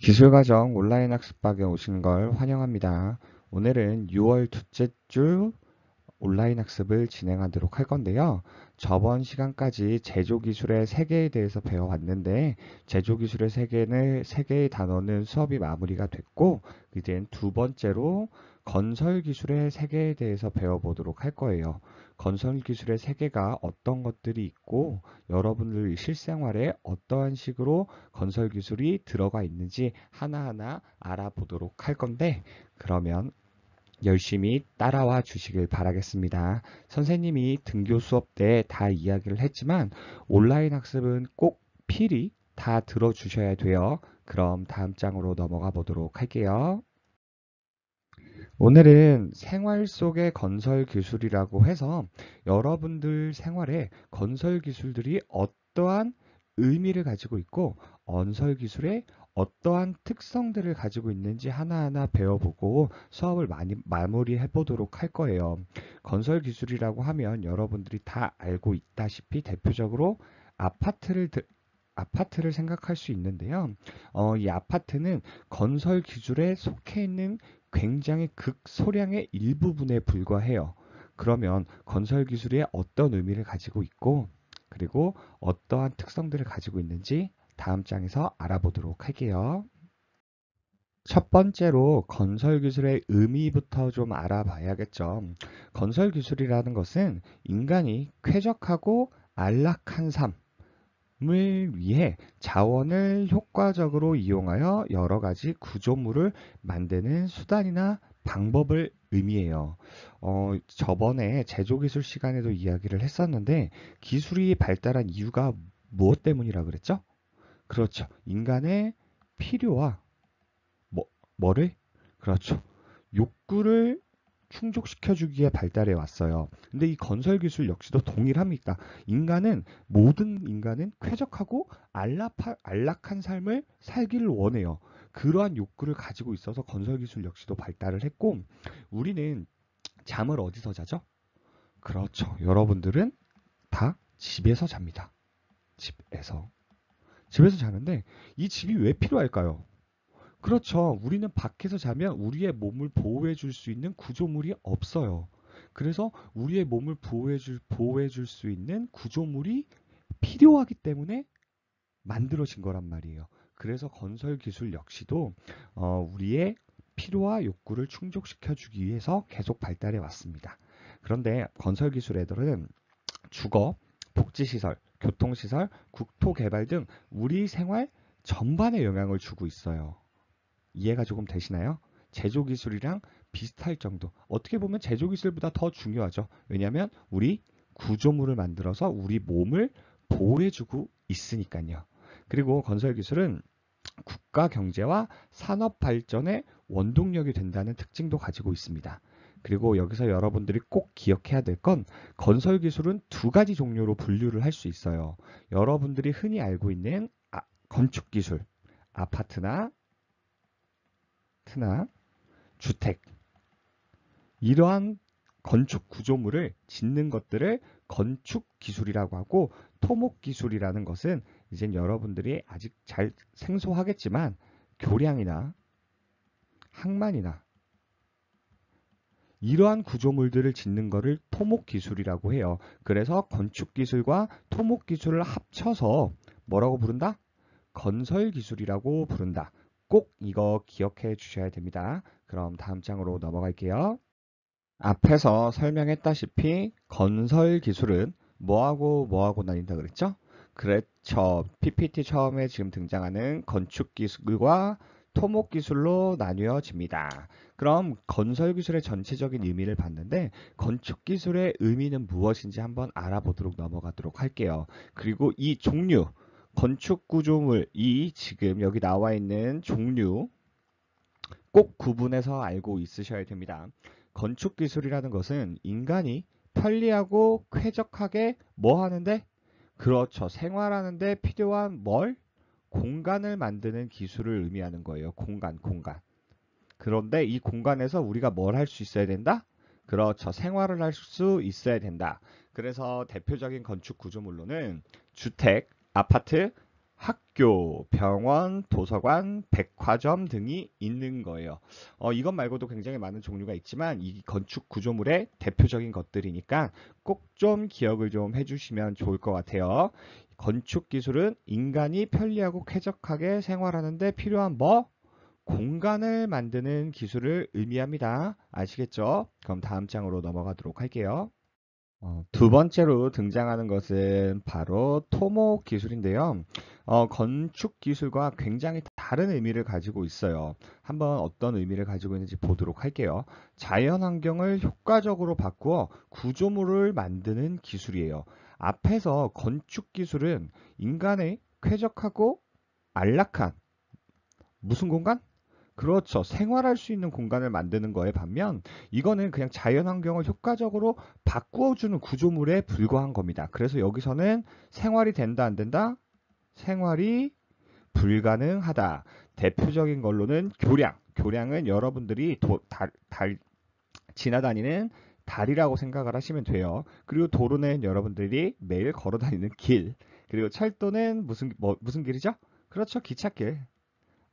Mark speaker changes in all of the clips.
Speaker 1: 기술과정 온라인 학습방에 오신 걸 환영합니다. 오늘은 6월 둘째 주 온라인 학습을 진행하도록 할 건데요. 저번 시간까지 제조기술의 세계에 대해서 배워왔는데 제조기술의 세계의 단어는 수업이 마무리가 됐고 이젠 두 번째로 건설기술의 세계에 대해서 배워보도록 할 거예요. 건설기술의 세계가 어떤 것들이 있고 여러분들 실생활에 어떠한 식으로 건설기술이 들어가 있는지 하나하나 알아보도록 할 건데 그러면 열심히 따라와 주시길 바라겠습니다. 선생님이 등교 수업 때 다 이야기를 했지만 온라인 학습은 꼭 필히 다 들어주셔야 돼요. 그럼 다음 장으로 넘어가 보도록 할게요. 오늘은 생활 속의 건설 기술이라고 해서 여러분들 생활에 건설 기술들이 어떠한 의미를 가지고 있고 건설 기술에 어떠한 특성들을 가지고 있는지 하나하나 배워보고 수업을 많이 마무리해 보도록 할 거예요. 건설 기술이라고 하면 여러분들이 다 알고 있다시피 대표적으로 아파트를 생각할 수 있는데요. 이 아파트는 건설 기술에 속해 있는 굉장히 극소량의 일부분에 불과해요. 그러면 건설 기술이 어떤 의미를 가지고 있고 그리고 어떠한 특성들을 가지고 있는지 다음 장에서 알아보도록 할게요. 첫 번째로 건설 기술의 의미부터 좀 알아봐야겠죠. 건설 기술이라는 것은 인간이 쾌적하고 안락한 삶, 을 위해 자원을 효과적으로 이용하여 여러 가지 구조물을 만드는 수단이나 방법을 의미해요. 저번에 제조기술 시간에도 이야기를 했었는데 기술이 발달한 이유가 무엇 때문이라 그랬죠? 그렇죠. 인간의 필요와 뭐, 뭐를? 그렇죠. 욕구를 충족시켜주기에 발달해 왔어요. 근데 이 건설 기술 역시도 동일합니다. 모든 인간은 쾌적하고 안락한 삶을 살기를 원해요. 그러한 욕구를 가지고 있어서 건설 기술 역시도 발달을 했고, 우리는 잠을 어디서 자죠? 그렇죠. 여러분들은 다 집에서 잡니다. 집에서. 집에서 자는데, 이 집이 왜 필요할까요? 그렇죠. 우리는 밖에서 자면 우리의 몸을 보호해 줄 수 있는 구조물이 없어요. 그래서 우리의 몸을 보호해 줄 수 있는 구조물이 필요하기 때문에 만들어진 거란 말이에요. 그래서 건설 기술 역시도 우리의 필요와 욕구를 충족시켜 주기 위해서 계속 발달해 왔습니다. 그런데 건설 기술 애들은 주거, 복지시설, 교통시설, 국토개발 등 우리 생활 전반에 영향을 주고 있어요. 이해가 조금 되시나요? 제조기술이랑 비슷할 정도. 어떻게 보면 제조기술보다 더 중요하죠. 왜냐하면 우리 구조물을 만들어서 우리 몸을 보호해주고 있으니까요. 그리고 건설기술은 국가 경제와 산업 발전의 원동력이 된다는 특징도 가지고 있습니다. 그리고 여기서 여러분들이 꼭 기억해야 될 건 건설기술은 두 가지 종류로 분류를 할 수 있어요. 여러분들이 흔히 알고 있는 건축기술, 아파트나 트나 주택 이러한 건축 구조물을 짓는 것들을 건축 기술이라고 하고 토목 기술이라는 것은 이제 여러분들이 아직 잘 생소하겠지만 교량이나 항만이나 이러한 구조물들을 짓는 것을 토목 기술이라고 해요. 그래서 건축 기술과 토목 기술을 합쳐서 뭐라고 부른다? 건설 기술이라고 부른다. 꼭 이거 기억해 주셔야 됩니다. 그럼 다음 장으로 넘어갈게요. 앞에서 설명했다시피 건설 기술은 뭐하고 나뉜다 그랬죠? 그렇죠. PPT 처음에 지금 등장하는 건축 기술과 토목 기술로 나뉘어집니다. 그럼 건설 기술의 전체적인 의미를 봤는데 건축 기술의 의미는 무엇인지 한번 알아보도록 넘어가도록 할게요. 그리고 이 종류, 건축 구조물, 이 지금 여기 나와 있는 종류 꼭 구분해서 알고 있으셔야 됩니다. 건축 기술이라는 것은 인간이 편리하고 쾌적하게 뭐 하는데? 그렇죠. 생활하는데 필요한 뭘? 공간을 만드는 기술을 의미하는 거예요. 공간. 그런데 이 공간에서 우리가 뭘 할 수 있어야 된다? 그렇죠. 생활을 할 수 있어야 된다. 그래서 대표적인 건축 구조물로는 주택, 아파트, 학교, 병원, 도서관, 백화점 등이 있는 거예요. 이것 말고도 굉장히 많은 종류가 있지만 이 건축 구조물의 대표적인 것들이니까 꼭 좀 기억을 좀 해주시면 좋을 것 같아요. 건축 기술은 인간이 편리하고 쾌적하게 생활하는 데 필요한 뭐? 공간을 만드는 기술을 의미합니다. 아시겠죠? 그럼 다음 장으로 넘어가도록 할게요. 두 번째로 등장하는 것은 바로 토목 기술인데요. 건축 기술과 굉장히 다른 의미를 가지고 있어요. 한번 어떤 의미를 가지고 있는지 보도록 할게요. 자연 환경을 효과적으로 바꾸어 구조물을 만드는 기술이에요. 앞에서 건축 기술은 인간의 쾌적하고 안락한 무슨 공간? 그렇죠. 생활할 수 있는 공간을 만드는 거에 반면 이거는 그냥 자연 환경을 효과적으로 바꾸어주는 구조물에 불과한 겁니다. 그래서 여기서는 생활이 된다, 안 된다? 생활이 불가능하다. 대표적인 걸로는 교량. 교량은 여러분들이 지나다니는 달이라고 생각을 하시면 돼요. 그리고 도로는 여러분들이 매일 걸어 다니는 길. 그리고 철도는 무슨 길이죠? 그렇죠. 기찻길.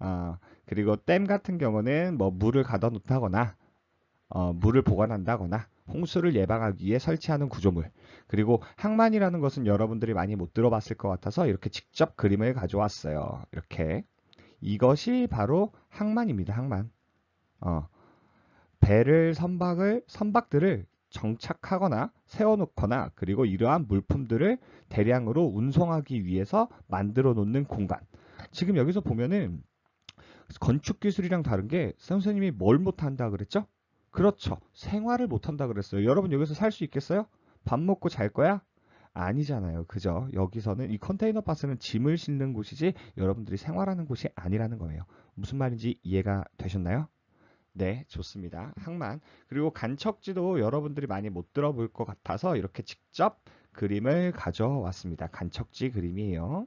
Speaker 1: 아, 그리고 댐 같은 경우는 뭐 물을 가둬 놓다거나 물을 보관한다거나 홍수를 예방하기 위해 설치하는 구조물. 그리고 항만이라는 것은 여러분들이 많이 못 들어봤을 것 같아서 이렇게 직접 그림을 가져왔어요. 이렇게. 이것이 바로 항만입니다. 항만. 어, 선박들을 정착하거나 세워놓거나 그리고 이러한 물품들을 대량으로 운송하기 위해서 만들어 놓는 공간. 지금 여기서 보면은 건축 기술이랑 다른 게 선생님이 뭘 못한다 그랬죠? 그렇죠. 생활을 못한다 그랬어요. 여러분 여기서 살 수 있겠어요? 밥 먹고 잘 거야? 아니잖아요. 그죠? 여기서는 이 컨테이너 박스는 짐을 싣는 곳이지 여러분들이 생활하는 곳이 아니라는 거예요. 무슨 말인지 이해가 되셨나요? 네, 좋습니다. 항만. 그리고 간척지도 여러분들이 많이 못 들어볼 것 같아서 이렇게 직접 그림을 가져왔습니다. 간척지 그림이에요.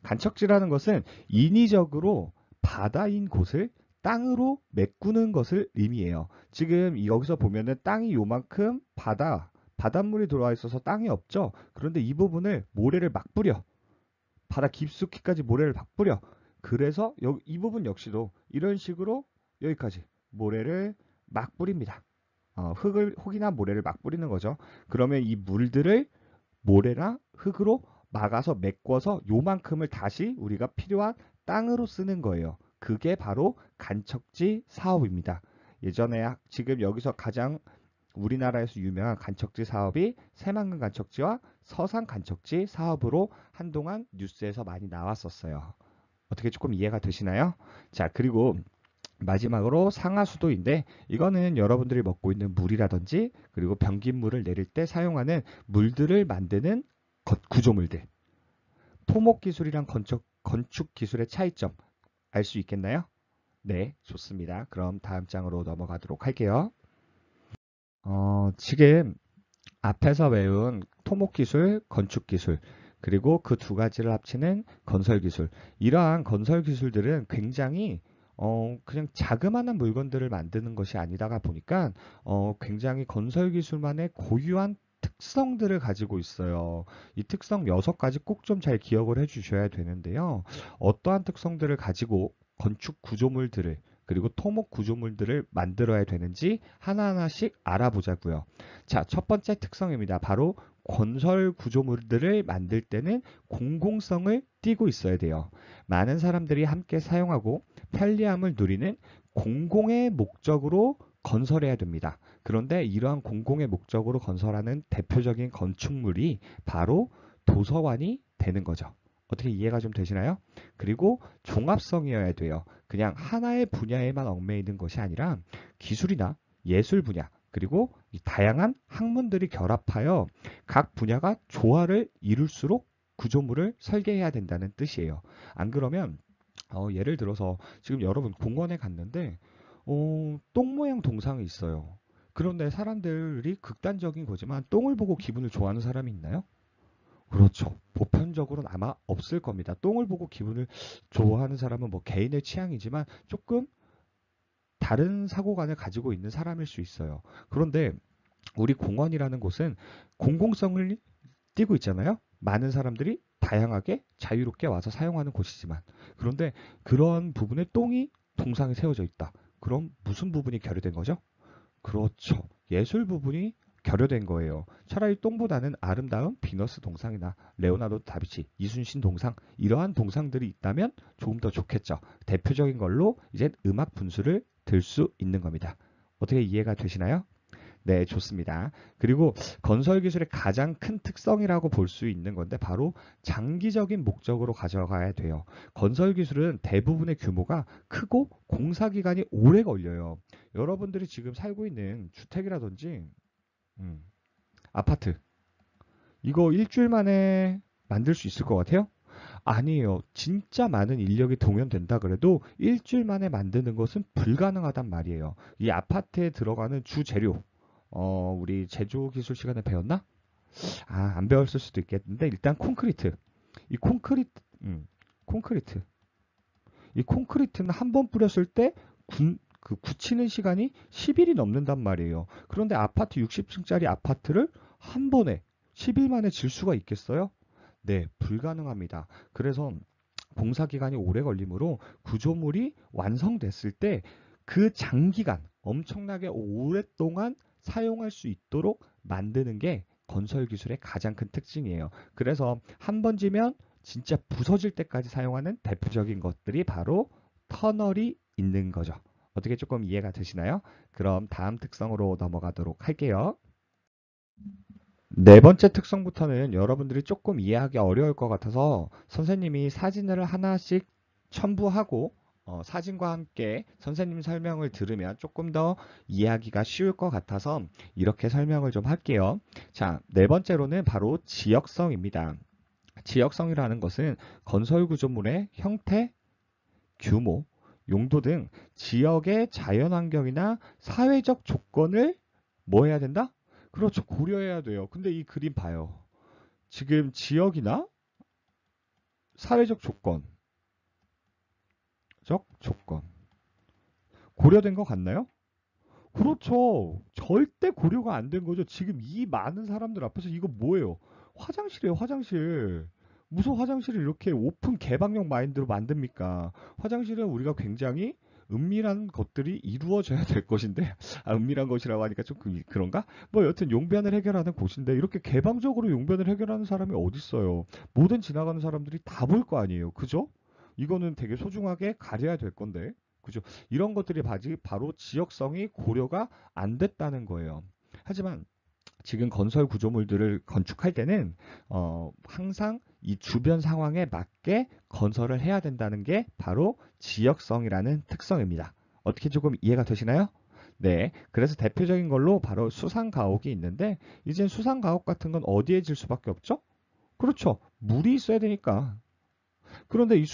Speaker 1: 간척지라는 것은 인위적으로 바다인 곳을 땅으로 메꾸는 것을 의미해요. 지금 여기서 보면은 땅이 요만큼 바닷물이 들어와 있어서 땅이 없죠. 그런데 이 부분을 모래를 막 뿌려. 바다 깊숙이까지 모래를 막 뿌려. 그래서 이 부분 역시도 이런 식으로 여기까지 모래를 막 뿌립니다. 흙이나 모래를 막 뿌리는 거죠. 그러면 이 물들을 모래나 흙으로 막아서 메꿔서 요만큼을 다시 우리가 필요한 땅으로 쓰는 거예요. 그게 바로 간척지 사업입니다. 예전에 지금 여기서 가장 우리나라에서 유명한 간척지 사업이 새만금 간척지와 서산 간척지 사업으로 한동안 뉴스에서 많이 나왔었어요. 어떻게 조금 이해가 되시나요? 자, 그리고 마지막으로 상하수도인데 이거는 여러분들이 먹고 있는 물이라든지 그리고 변기물을 내릴 때 사용하는 물들을 만드는 구조물들. 토목 기술이랑 건축 기술의 차이점 알 수 있겠나요? 네, 좋습니다. 그럼 다음 장으로 넘어가도록 할게요. 지금 앞에서 외운 토목 기술, 건축 기술, 그리고 그 두 가지를 합치는 건설 기술. 이러한 건설 기술들은 굉장히 그냥 자그마한 물건들을 만드는 것이 아니다가 보니까 굉장히 건설 기술만의 고유한 특성들을 가지고 있어요. 이 특성 6가지 꼭 좀 잘 기억을 해 주셔야 되는데요. 어떠한 특성들을 가지고 건축 구조물들을 그리고 토목 구조물들을 만들어야 되는지 하나하나씩 알아보자고요. 자, 첫 번째 특성입니다. 바로 건설 구조물들을 만들 때는 공공성을 띠고 있어야 돼요. 많은 사람들이 함께 사용하고 편리함을 누리는 공공의 목적으로 건설해야 됩니다. 그런데 이러한 공공의 목적으로 건설하는 대표적인 건축물이 바로 도서관이 되는 거죠. 어떻게 이해가 좀 되시나요? 그리고 종합성이어야 돼요. 그냥 하나의 분야에만 얽매이는 있는 것이 아니라 기술이나 예술 분야, 그리고 이 다양한 학문들이 결합하여 각 분야가 조화를 이룰수록 구조물을 설계해야 된다는 뜻이에요. 안 그러면 예를 들어서 지금 여러분 공원에 갔는데 똥 모양 동상이 있어요. 그런데 사람들이 극단적인 거지만 똥을 보고 기분을 좋아하는 사람이 있나요? 그렇죠. 보편적으로는 아마 없을 겁니다. 똥을 보고 기분을 좋아하는 사람은 뭐 개인의 취향이지만 조금 다른 사고관을 가지고 있는 사람일 수 있어요. 그런데 우리 공원이라는 곳은 공공성을 띠고 있잖아요. 많은 사람들이 다양하게 자유롭게 와서 사용하는 곳이지만 그런데 그런 부분에 똥이 동상에 세워져 있다. 그럼 무슨 부분이 결여된 거죠? 그렇죠. 예술 부분이 결여된 거예요. 차라리 똥보다는 아름다운 비너스 동상이나 레오나르도 다비치, 이순신 동상 이러한 동상들이 있다면 조금 더 좋겠죠. 대표적인 걸로 이제 음악 분수를 들 수 있는 겁니다. 어떻게 이해가 되시나요? 네, 좋습니다. 그리고 건설 기술의 가장 큰 특성이라고 볼 수 있는 건데 바로 장기적인 목적으로 가져가야 돼요. 건설 기술은 대부분의 규모가 크고 공사 기간이 오래 걸려요. 여러분들이 지금 살고 있는 주택이라든지 음, 아파트 이거 일주일 만에 만들 수 있을 것 같아요? 아니에요. 진짜 많은 인력이 동원된다 그래도 일주일 만에 만드는 것은 불가능하단 말이에요. 이 아파트에 들어가는 주 재료 우리 제조 기술 시간에 배웠나? 안 배웠을 수도 있겠는데 일단 콘크리트. 이 콘크리트, 콘크리트. 이 콘크리트는 한 번 뿌렸을 때 굳히는 시간이 10일이 넘는단 말이에요. 그런데 아파트 60층짜리 아파트를 한 번에 10일 만에 질 수가 있겠어요? 네, 불가능합니다. 그래서 공사 기간이 오래 걸리므로 구조물이 완성됐을 때 그 장기간 엄청나게 오랫동안 사용할 수 있도록 만드는 게 건설 기술의 가장 큰 특징이에요. 그래서 한 번 지면 진짜 부서질 때까지 사용하는 대표적인 것들이 바로 터널이 있는 거죠. 어떻게 조금 이해가 되시나요? 그럼 다음 특성으로 넘어가도록 할게요. 네 번째 특성부터는 여러분들이 조금 이해하기 어려울 것 같아서 선생님이 사진을 하나씩 첨부하고 사진과 함께 선생님 설명을 들으면 조금 더 이해하기가 쉬울 것 같아서 이렇게 설명을 좀 할게요. 자, 네 번째로는 바로 지역성입니다. 지역성이라는 것은 건설 구조물의 형태, 규모, 용도 등 지역의 자연환경이나 사회적 조건을 뭐 해야 된다? 그렇죠. 고려해야 돼요. 근데 이 그림 봐요. 지금 지역이나 사회적 조건 고려된 것 같나요? 그렇죠. 절대 고려가 안 된 거죠. 지금 이 많은 사람들 앞에서 이거 뭐예요? 화장실이에요, 화장실. 무슨 화장실을 이렇게 오픈 개방형 마인드로 만듭니까? 화장실은 우리가 굉장히 은밀한 것들이 이루어져야 될 것인데, 은밀한 것이라고 하니까 좀 그런가? 뭐 여튼 용변을 해결하는 곳인데 이렇게 개방적으로 용변을 해결하는 사람이 어디 있어요? 모든 지나가는 사람들이 다 볼 거 아니에요. 그죠? 이거는 되게 소중하게 가려야 될 건데. 그죠? 이런 것들이 바로 지역성이 고려가 안 됐다는 거예요. 하지만 지금 건설 구조물들을 건축할 때는 항상 이 주변 상황에 맞게 건설을 해야 된다는 게 바로 지역성이라는 특성입니다. 어떻게 조금 이해가 되시나요? 네, 그래서 대표적인 걸로 바로 수상가옥이 있는데 이제 수상가옥 같은 건 어디에 질 수밖에 없죠? 그렇죠. 물이 있어야 되니까. 그런데 이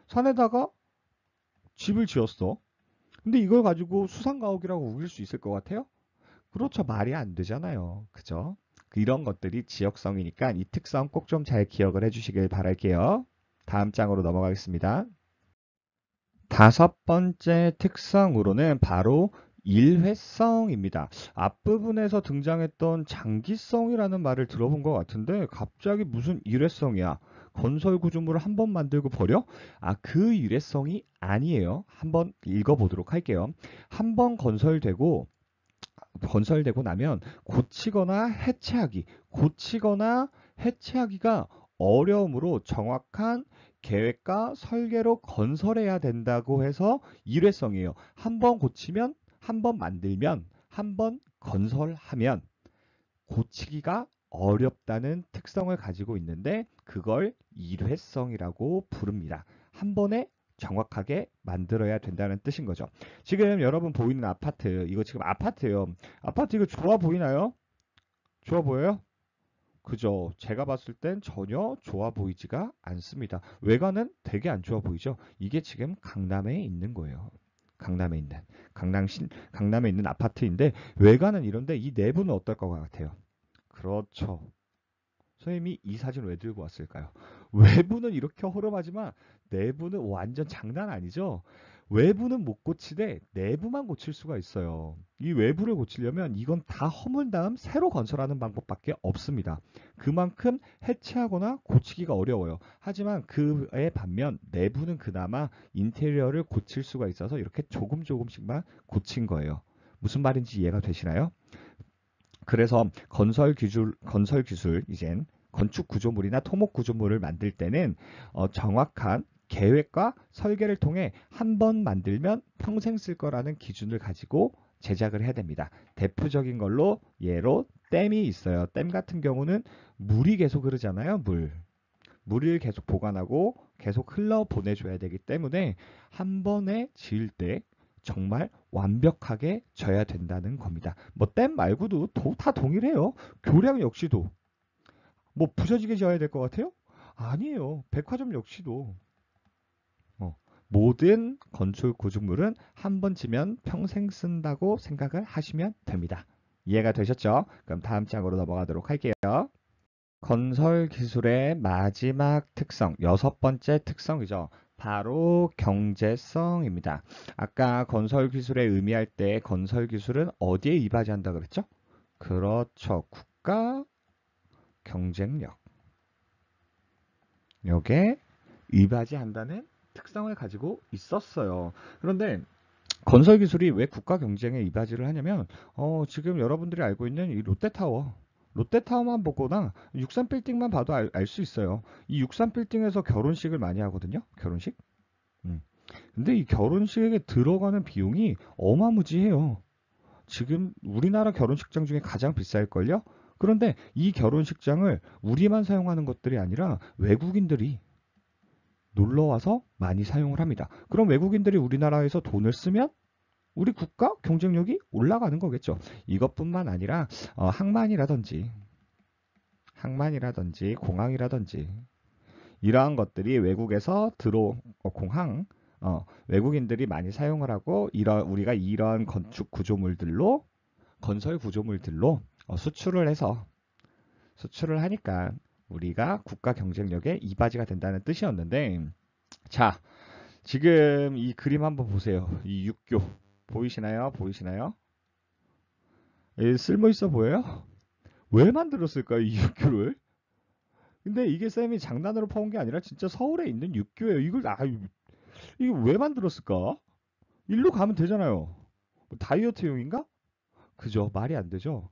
Speaker 1: 산에다가 집을 지었어. 근데 이걸 가지고 수상가옥이라고 우길 수 있을 것 같아요? 그렇죠. 말이 안 되잖아요. 그죠? 이런 것들이 지역성이니까 이 특성 꼭 좀 잘 기억을 해주시길 바랄게요. 다음 장으로 넘어가겠습니다. 다섯 번째 특성으로는 바로 일회성입니다. 앞부분에서 등장했던 장기성이라는 말을 들어본 것 같은데 갑자기 무슨 일회성이야? 건설 구조물을 한 번 만들고 버려? 그 일회성이 아니에요. 한번 읽어보도록 할게요. 한 번 건설되고 나면 고치거나 해체하기가 어려움으로 정확한 계획과 설계로 건설해야 된다고 해서 일회성이에요. 한 번 고치면, 한 번 만들면, 한 번 건설하면 고치기가 어렵다는 특성을 가지고 있는데 그걸 일회성이라고 부릅니다. 한 번에 정확하게 만들어야 된다는 뜻인 거죠. 지금 여러분 보이는 아파트, 이거 지금 아파트예요. 아파트 이거 좋아 보이나요? 좋아 보여요? 그죠. 제가 봤을 땐 전혀 좋아 보이지가 않습니다. 외관은 되게 안 좋아 보이죠. 이게 지금 강남에 있는 거예요. 강남에 있는 아파트인데 외관은 이런데 이 내부는 어떨 것 같아요? 그렇죠. 선생님이 이 사진 왜 들고 왔을까요? 외부는 이렇게 허름하지만 내부는 완전 장난 아니죠? 외부는 못 고치되 내부만 고칠 수가 있어요. 이 외부를 고치려면 이건 다 허물 다음 새로 건설하는 방법밖에 없습니다. 그만큼 해체하거나 고치기가 어려워요. 하지만 그에 반면 내부는 그나마 인테리어를 고칠 수가 있어서 이렇게 조금 조금씩만 고친 거예요. 무슨 말인지 이해가 되시나요? 그래서 건설 기술, 이젠 건축 구조물이나 토목 구조물을 만들 때는 정확한 계획과 설계를 통해 한 번 만들면 평생 쓸 거라는 기준을 가지고 제작을 해야 됩니다. 대표적인 걸로 예로 댐이 있어요. 댐 같은 경우는 물이 계속 흐르잖아요. 물을 계속 보관하고 계속 흘러 보내줘야 되기 때문에 한 번에 지을 때 정말 완벽하게 져야 된다는 겁니다. 뭐 댐 말고도 다 동일해요. 교량 역시도 뭐 부서지게 지어야 될 것 같아요? 아니에요. 백화점 역시도 어, 모든 건축 구조물은 한 번 지면 평생 쓴다고 생각을 하시면 됩니다. 이해가 되셨죠? 그럼 다음 장으로 넘어가도록 할게요. 건설 기술의 마지막 특성, 여섯 번째 특성이죠. 바로 경제성입니다. 아까 건설 기술에 의미할 때 건설 기술은 어디에 이바지한다 그랬죠? 그렇죠. 국가 경쟁력. 여기에 이바지한다는 특성을 가지고 있었어요. 그런데 건설 기술이 왜 국가 경쟁에 이바지를 하냐면 지금 여러분들이 알고 있는 이 롯데타워 롯데타워만 보거나 63빌딩만 봐도 알 수 있어요. 이 63빌딩에서 결혼식을 많이 하거든요. 결혼식. 근데 이 결혼식에 들어가는 비용이 어마무지해요. 지금 우리나라 결혼식장 중에 가장 비쌀걸요? 그런데 이 결혼식장을 우리만 사용하는 것들이 아니라 외국인들이 놀러 와서 많이 사용을 합니다. 그럼 외국인들이 우리나라에서 돈을 쓰면 우리 국가 경쟁력이 올라가는 거겠죠. 이것뿐만 아니라 항만이라든지 공항이라든지 이러한 것들이 외국에서 공항 외국인들이 많이 사용을 하고 우리가 이런 건설 구조물들로 수출을 하니까 우리가 국가 경쟁력에 이바지가 된다는 뜻이었는데, 자, 지금 이 그림 한번 보세요. 이 육교 보이시나요? 보이시나요? 쓸모 있어 보여요? 왜 만들었을까요, 이 육교를? 근데 이게 쌤이 장난으로 퍼온 게 아니라 진짜 서울에 있는 육교예요. 이거 왜 만들었을까? 일로 가면 되잖아요. 뭐 다이어트용인가? 그죠? 말이 안 되죠.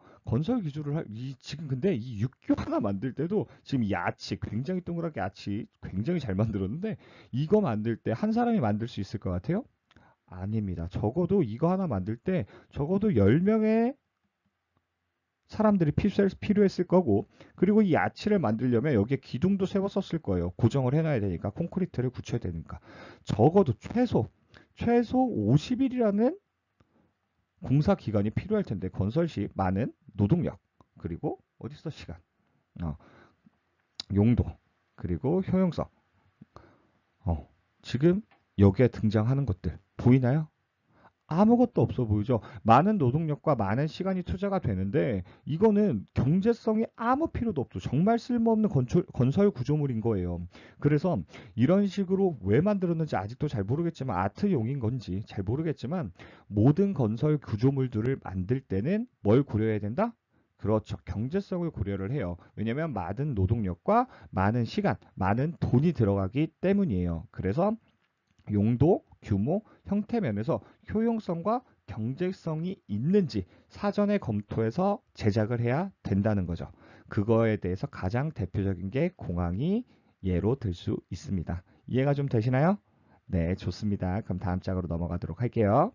Speaker 1: 지금 근데 이 육교 하나 만들 때도 지금 야치 굉장히 동그랗게 야치 굉장히 잘 만들었는데 이거 만들 때 한 사람이 만들 수 있을 것 같아요? 아닙니다. 적어도 이거 하나 만들 때 적어도 10명의 사람들이 필요했을 거고, 그리고 이 야치를 만들려면 여기에 기둥도 세웠었을 거예요. 고정을 해놔야 되니까, 콘크리트를 굳혀야 되니까. 적어도 최소 50일이라는 공사 기간이 필요할 텐데, 건설 시 많은 노동력, 그리고 어디서 시간, 어, 용도, 그리고 효용성. 지금 여기에 등장하는 것들 보이나요? 아무것도 없어 보이죠. 많은 노동력과 많은 시간이 투자가 되는데 이거는 경제성이 아무 필요도 없죠. 정말 쓸모없는 건설 구조물인 거예요. 그래서 이런 식으로 왜 만들었는지 아직도 잘 모르겠지만, 아트용인 건지 잘 모르겠지만, 모든 건설 구조물들을 만들 때는 뭘 고려해야 된다? 그렇죠. 경제성을 고려를 해요. 왜냐하면 많은 노동력과 많은 시간, 많은 돈이 들어가기 때문이에요. 그래서 용도, 규모, 형태 면에서 효용성과 경제성이 있는지 사전에 검토해서 제작을 해야 된다는 거죠. 그거에 대해서 가장 대표적인 게 공항이 예로 들 수 있습니다. 이해가 좀 되시나요? 네, 좋습니다. 그럼 다음 장으로 넘어가도록 할게요.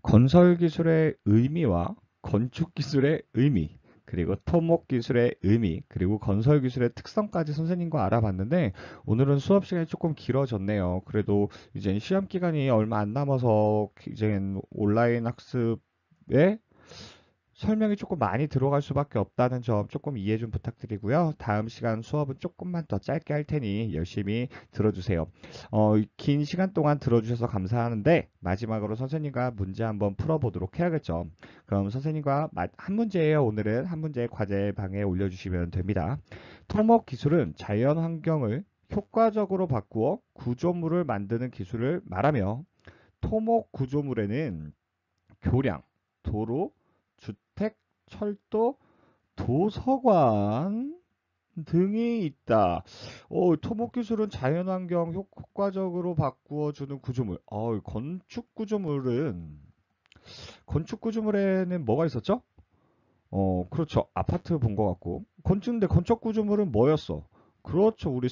Speaker 1: 건설 기술의 의미와 건축 기술의 의미, 그리고 토목 기술의 의미, 그리고 건설 기술의 특성까지 선생님과 알아봤는데, 오늘은 수업 시간이 조금 길어졌네요. 그래도 이제 시험 기간이 얼마 안 남아서 이제 온라인 학습에 설명이 조금 많이 들어갈 수밖에 없다는 점 조금 이해 좀 부탁드리고요. 다음 시간 수업은 조금만 더 짧게 할 테니 열심히 들어주세요. 긴 시간 동안 들어주셔서 감사하는데, 마지막으로 선생님과 문제 한번 풀어보도록 해야겠죠. 그럼 선생님과 한 문제예요. 오늘은 한 문제 과제 방에 올려주시면 됩니다. 토목 기술은 자연 환경을 효과적으로 바꾸어 구조물을 만드는 기술을 말하며 토목 구조물에는 교량, 도로, 주택, 철도, 도서관 등이 있다. 토목 기술은 자연환경 효과적으로 바꾸어주는 구조물. 건축 구조물에는 뭐가 있었죠? 그렇죠. 아파트 본 것 같고. 건축인데 건축 구조물은 뭐였어? 그렇죠. 우리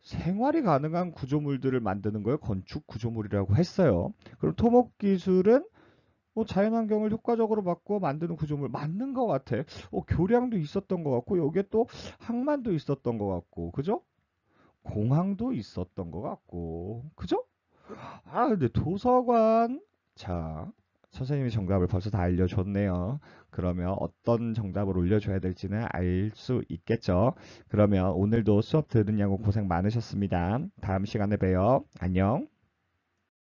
Speaker 1: 생활이 가능한 구조물들을 만드는 걸 건축 구조물이라고 했어요. 그럼 토목 기술은 자연환경을 효과적으로 바꾸어 만드는 구조물 맞는 것 같아. 교량도 있었던 것 같고 여기에 또 항만도 있었던 것 같고 그죠? 공항도 있었던 것 같고 그죠? 근데 도서관 자 선생님이 정답을 벌써 다 알려줬네요. 그러면 어떤 정답을 올려줘야 될지는 알 수 있겠죠. 그러면 오늘도 수업 들으냐고 고생 많으셨습니다. 다음 시간에 봬요. 안녕.